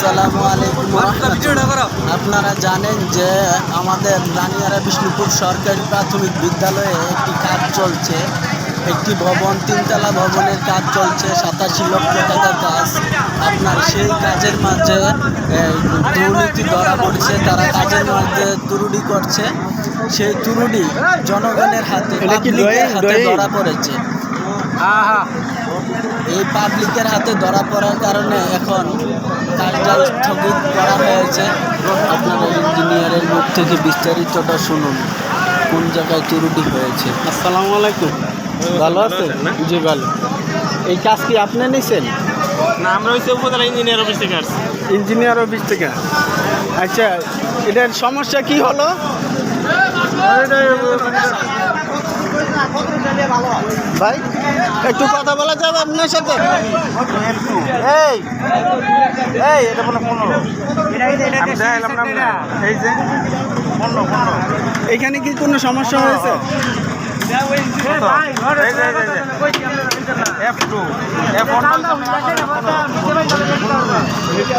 আসসালামু আলাইকুম রাহমাতুল্লাহ। আপনারা জানেন যে আমাদের রানিয়ারা বিষ্ণুপুর সরকারি প্রাথমিক বিদ্যালয়ে একটি কাজ চলছে, একটি ভবন, তিনতলা ভবনের কাজ চলছে, 87 লক্ষ টাকার কাজ। আপনার সেই কাজের মাঝে দুর্নীতি ধরা পড়ছে, তারা কাজের মধ্যে ত্রুটি করছে। সেই ত্রুটি জনগণের হাতে, পাবলিকের হাতে ধরা পড়েছে। এই পাবলিকের হাতে ধরা পড়ার কারণে এখন কাজটা স্থগিত করা হয়েছে। আপনারা ইঞ্জিনিয়ারের মুখ থেকে বিস্তারিতটা শুনুন, কোন জায়গায় ত্রুটি হয়েছে। আসসালামু আলাইকুম। ভালো আছেন? জি ভালো। এই কাজ কি আপনি নিছেন? না, আমরা হচ্ছে উপজেলা ইঞ্জিনিয়ার অফিস থেকে আসছি। ইঞ্জিনিয়ার অফিস থেকে। আচ্ছা, এটার সমস্যা কি হলো? ভাই একটু কথা বলা যাবে আপনার সাথে? এটা বলে 15 এই যে 15 এখানে কি কোনো সমস্যা হয়েছে?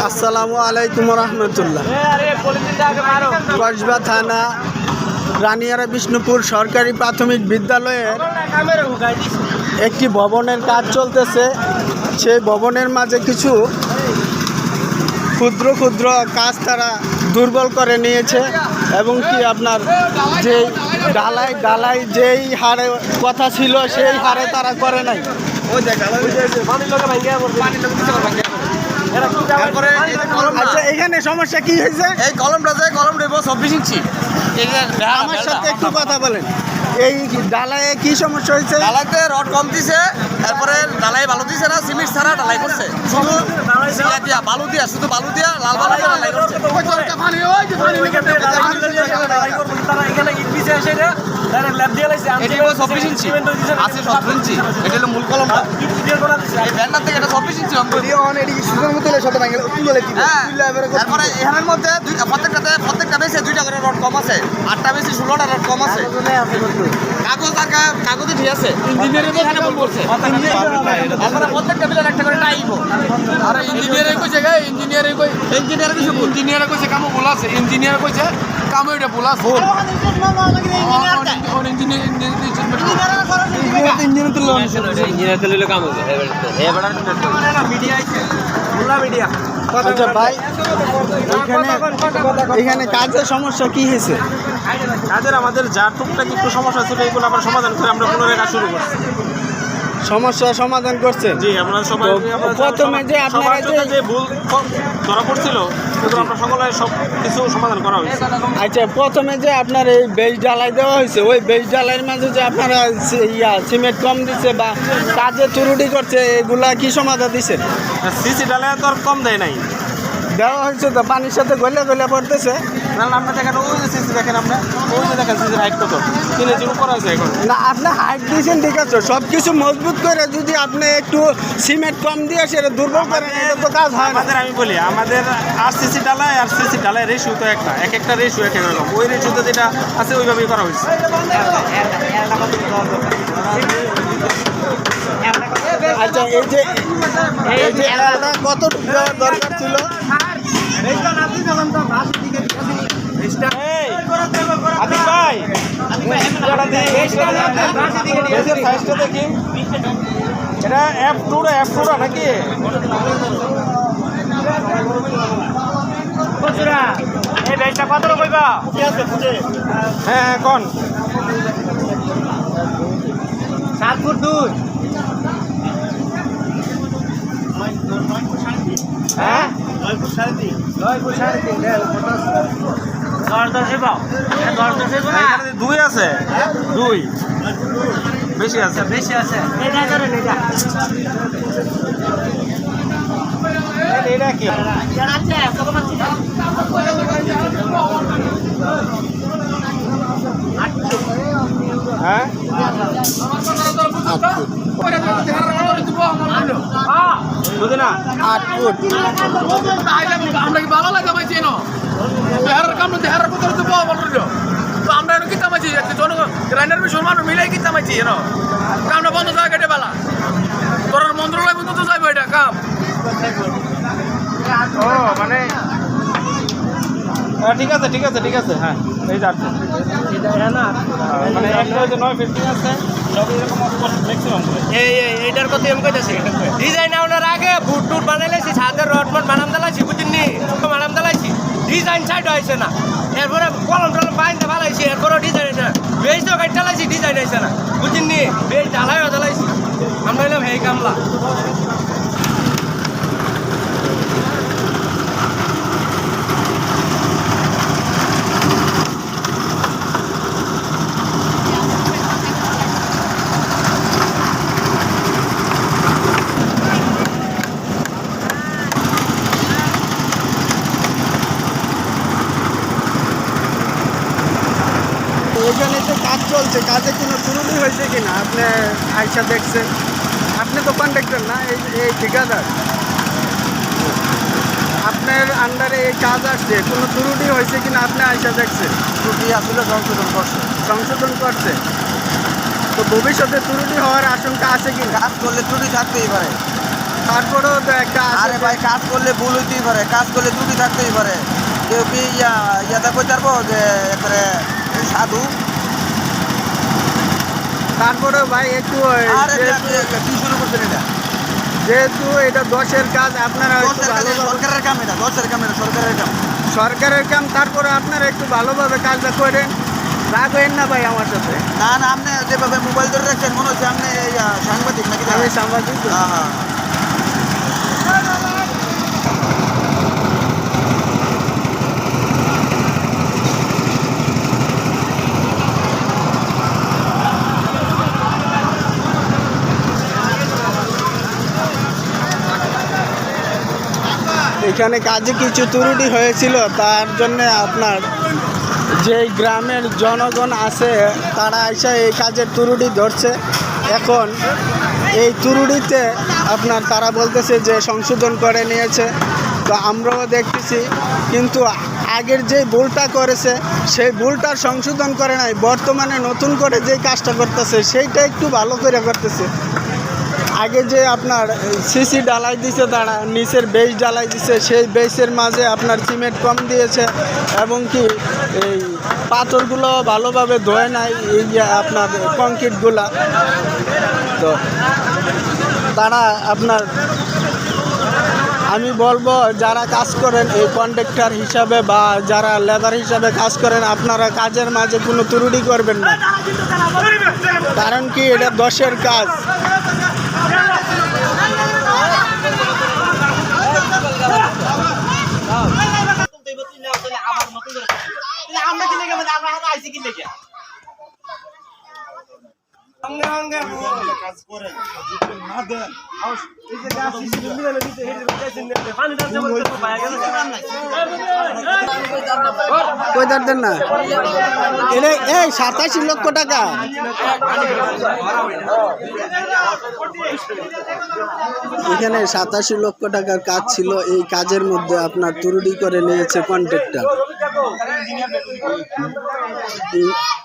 আসসালামু আলাইকুম রহমতুল্লাহ। কসবা থানা রানিয়ারা বিষ্ণুপুর সরকারি প্রাথমিক বিদ্যালয়ের একটি ভবনের কাজ চলতেছে। সেই ভবনের মাঝে কিছু ক্ষুদ্র ক্ষুদ্র কাজ তারা দুর্বল করে নিয়েছে, এবং কি আপনার যেই ডালাই যেই হারে কথা ছিল সেই হারে তারা করে নাই। আচ্ছা, এখানে সমস্যা কি হয়েছে? এই কলমটা 24 ইঞ্চি। আমার সাথে একটু কথা বলেন। এই ডালায় কি সমস্যা হয়েছে? ডালাইতে রড কম দিছে, তারপরে ডালাই বালু দিছে না, সিমেন্ট ছাড়া ডালাই করছে, শুধু বালু দিয়া, শুধু বালু দিয়া, লাল বালু দিয়ে ডালাই করছে। মূল কলমটা এই ব্যান্ডার থেকে এটা 24 ইঞ্চি তারপরে এখানের মধ্যে প্রত্যেকটা বেশি 2টা করে রড কম আছে, 8টা বেশি 16টা রড কম আছে। কাগজে ঠিক আছে, ইঞ্জিনিয়ারের এখানে ভুল করছে। প্রত্যেকটা বিলের একটা করে টাইপ। আর ইঞ্জিনিয়ারে কইছে ইঞ্জিনিয়ারে কইছে কামও ভুল আছে, ইঞ্জিনিয়ারে কইছে কামও এটা ভুল আছে। আচ্ছা ভাই, এখানে কাজের সমস্যা কি হয়েছে? কাজের আমাদের যা টুকটাক একটু সমস্যা ছিল, এগুলো আমরা সমাধান করে আমরা পুনরায় কাজ শুরু করছি। সমস্যা সমাধান করছেন? জি, আমরা সবাই প্রথমে যে আপনারা যে ভুল ধরা পড়ছিল সেগুলো আমরা সকলে সব কিছু সমাধান করা হয়েছে। আচ্ছা, প্রথমে যে আপনার এই বেজ ঢালাই দেওয়া হয়েছে, ওই বেজ ঢালাইয়ের মাঝে যে আপনারা সিমেন্ট কম দিচ্ছে বা কাজে ত্রুটি করছে, এগুলা কি সমাধান দিচ্ছে? সিসি ঢালাই তো আর কম দেয় নাই, দেওয়া হয়েছে তো, পানির সাথে গলে পড়তেছে। না, আমরা দেখেন ওই যে সিসি দেখেন, আমরা ওই যে দেখেন সিসির হাইট কত, 3 ইঞ্চির উপর আছে এখন। না, আপনি হাইট দিয়েছেন ঠিক আছে, সব কিছু মজবুত করে যদি আপনি একটু সিমেন্ট কম দিয়ে সেটা দুর্বল করেন, এটা তো কাজ হয় না। আমি বলি, আমাদের আরসিসি ঢালাই আর সিসি ঢালাই রেশিও তো এক একটা রেশিও এক এক রকম, ওই রেশিওতে যেটা আছে ওইভাবেই করা হয়েছে। আচ্ছা, এই যে কতটুকু দেওয়ার দরকার ছিল? দেখি এটা F2 নাকি? হ্যাঁ, কোন 7 ফুট 2? হ্যাঁ, 9 ফুট 3.5। দুই আছে, 2 বেশি আছে। এটা কি? হ্যাঁ, 8 ফুট। আমরা কি ভালো লাগে পাইছি না, দেহার কাম না, দেহার কথা তো বললো তো আমরা কি তামাইছি, জনগণ গ্রাইন্ডার মিশন মানুষ মিলাই কি তামাইছি না, কামটা বন্ধ জায়গা কেটে বেলা তোর মন্ত্রণালয় পর্যন্ত যাইবো এটা কাম। ও মানে ঠিক আছে ঠিক আছে ঠিক আছে, হ্যাঁ এই যাচ্ছে মানে একটা যে 950 আছে সব এরকম ম্যাক্সিমাম এইটার কথা আমি কইতাছি ডিজাইন আউনার আগে বুট টুট বানাইলাইছি ছাদের রড মড বানাম দালাইছি বুঝিনি ছোট বানাম দালাইছি ডিজাইন সাইড হইছে না এরপরে কলম টলম বাইন্দা বানাইছি এরপরে ডিজাইন হইছে না বেশ তো গাইড চালাইছি ডিজাইন হইছে না বুঝিনি বেশ ঢালাই দালাইছি আমরা হইলাম হেই কামলা এখানে তো কাজ চলছে, কাজে কোনো ত্রুটি হয়েছে কিনা আপনি আইসা দেখছেন? আপনি তো কন্ট্রাক্টর না, এই ঠিকাদার, আপনার আন্ডারে এই কাজ আসছে, কোনো ত্রুটি হয়েছে কিনা আপনি আইসা দেখছেন? ত্রুটি আসলে সংশোধন করছে, তো ভবিষ্যতে ত্রুটি হওয়ার আশঙ্কা আছে কি? কাজ করলে ত্রুটি থাকতেই পারে। তারপরেও তো একটা আরে ভাই কাজ করলে ভুল হইতেই পারে, কাজ করলে ত্রুটি থাকতেই পারে। কেউ কি ইয়াটা কইতে পারবো যে এবারে সাধু? তারপরেও ভাই একটু আরে কি শুরু করছেন এটা? যেহেতু এটা 10-এর কাজ, আপনারা একটু সরকারের কাম, এটা 10-এর কাম, এটা সরকারের কাম। সরকারের কাম, তারপরে আপনারা একটু ভালোভাবে কাজটা করেন, রাগ হইেন না ভাই আমার সাথে। না না, আপনি যেভাবে মোবাইল ধরে রাখছেন মনে হচ্ছে আপনি সাংবাদিক নাকি? আমি সাংবাদিক। হ্যাঁ হ্যাঁ। এখানে কাজে কিছু ত্রুটি হয়েছিল, তার জন্য আপনার যে গ্রামের জনগণ আছে তারা এসে এই কাজের ত্রুটি ধরছে। এখন এই ত্রুটিতে আপনার তারা বলতেছে যে সংশোধন করে নিয়েছে, তো আমরাও দেখতেছি, কিন্তু আগের যে ভুলটা করেছে সেই ভুলটার সংশোধন করে নাই, বর্তমানে নতুন করে যে কাজটা করতেছে সেইটা একটু ভালো করে করতেছে। আগে যে আপনার সিসি ডালাই দিছে, তারা নিচের বেস ডালাই দিছে, সেই বেসের মাঝে আপনার সিমেন্ট কম দিয়েছে এবং কি এই পাথরগুলো ভালোভাবে ধোয় নাই, এই যে আপনার কংক্রিটগুলা, তো তারা আপনার, আমি বলবো যারা কাজ করেন এই কন্ট্রাক্টর হিসাবে বা যারা লেবার হিসাবে কাজ করেন, আপনারা কাজের মাঝে কোনো ত্রুটি করবেন না, কারণ কি এটা 10-এর কাজ। কই দেন না এটা এই 87 লক্ষ টাকা। এখানে 87 লক্ষ টাকার কাজ ছিল, এই কাজের মধ্যে আপনার ত্রুটি করে নিয়েছে কন্ট্রাক্টর।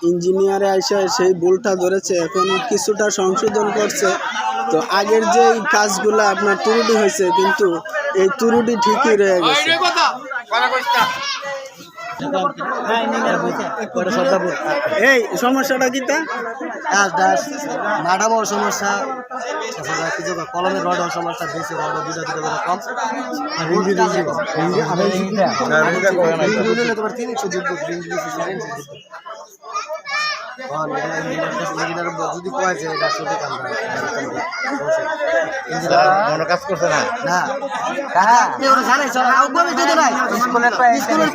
ইঞ্জিনিয়ারে এসে সেই ভুলটা ধরেছে, এখন কিছুটা সংশোধন করছে। তো আগের যে কাজগুলো আপনার ত্রুটি হয়েছে, কিন্তু এই ত্রুটি ঠিকই রয়ে গেছে। এই সমস্যাটা কি? নাটা বড় সমস্যা, কিছু কলমের রডের সমস্যা, বেশি রড দুটা কম। তোমার 300 যদি কয়েছে এটা সত্যি কাম কাজ করছে না না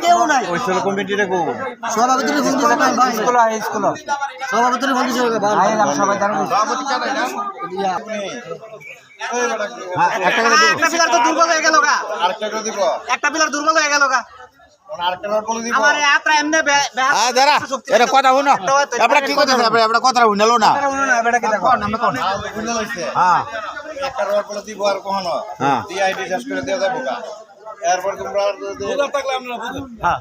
কেউ নাই কমিটিটা সভাপতি দুর্বল হয়ে গেল, একটা পিলার দুর্বল হয়ে গেল। কথা শুনো, আপনারা কি কথা আপনারা কথা শুনলো না, একটা রড বলে দিব আর কখনো ডিআইডি শেষ করে দেওয়া যাবে না। এরপর তোমরা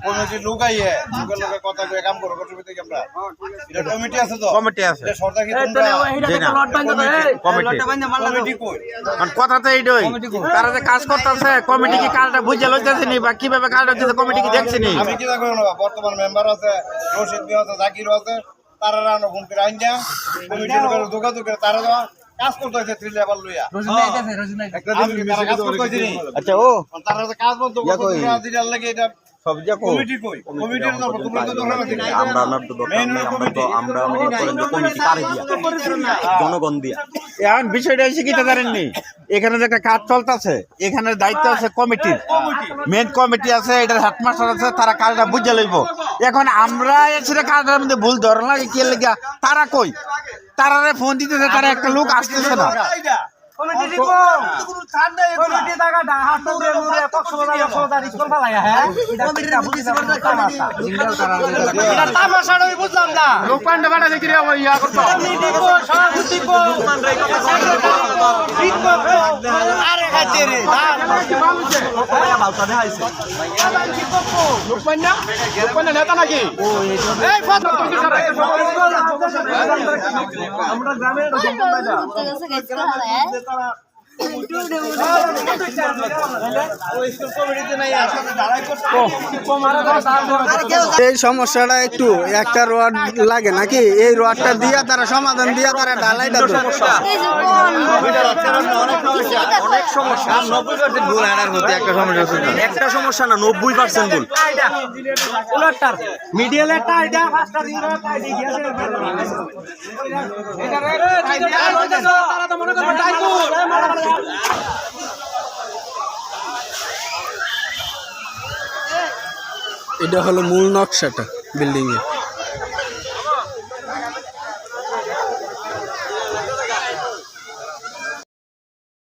কমিটি লোক আইয়ে লোকের কথা কয়ে কাম করো কমিটি থেকে আমরা এটা কমিটি আছে তো কমিটি আছে এটা সরকার কি তোমরা কমিটি কই কথা তো এইটাই তারা যে কাজ করতেছে কমিটি কি কাজটা বুঝে লইতেছে নি বা কিভাবে কাজটা হচ্ছে কমিটি কি দেখছে নি আমি কি দেখো না বর্তমান মেম্বার আছে রশিদ ভাই আছে জাকির আছে তারা রানো ফোন করে আইন না কমিটির লোকের যোগাযোগ করে তারা কাজ করতে হইছে থ্রি লেভেল লইয়া একটা দিন তারা কাজ করতে হইছে নি আচ্ছা ও তারা যে কাজ বন্ধ করতে দিন লাগে এটা সব যা কমিটি কই কমিটির তো তোমরা তো ধরে না আমরা মনে করেন যে কমিটি কারে দিয়া জনগণ দিয়া এখন বিষয়টা হচ্ছে কি তা জানেননি এখানে যে একটা কাজ চলতেছে এখানে দায়িত্ব আছে কমিটির মেন কমিটি আছে এটার হেডমাস্টার আছে তারা কাজটা বুঝে লইব এখন আমরা এসে কাজটার মধ্যে ভুল ধরন লাগে কি লাগা তারা কই তারা ফোন দিতেছে তারা একটা লোক আসতেছে না বুঝলাম না লোক পান্ডা বাটা দেখি রে ইয়া করতো লোক পান্ডা নেতা নাকি এই ফাটা তুমি আমরা গ্রামের এই সমস্যাটা একটু একটা রড লাগে নাকি এই রডটা দিয়া তারা সমাধান দিয়া তারা ঢালাইটা দেয়। অনেক সমস্যা 90% ভুল আনার মধ্যে একটা সমস্যা আছে একটা সমস্যা না 90% ভুল উলটটার মিডিয়ালেরটা এটা ফাস্টার ইনটা এটা গিয়েছে তারা তো মনে করবে টাইপুর এটা হলো মূল নকশাটা বিল্ডিং এর।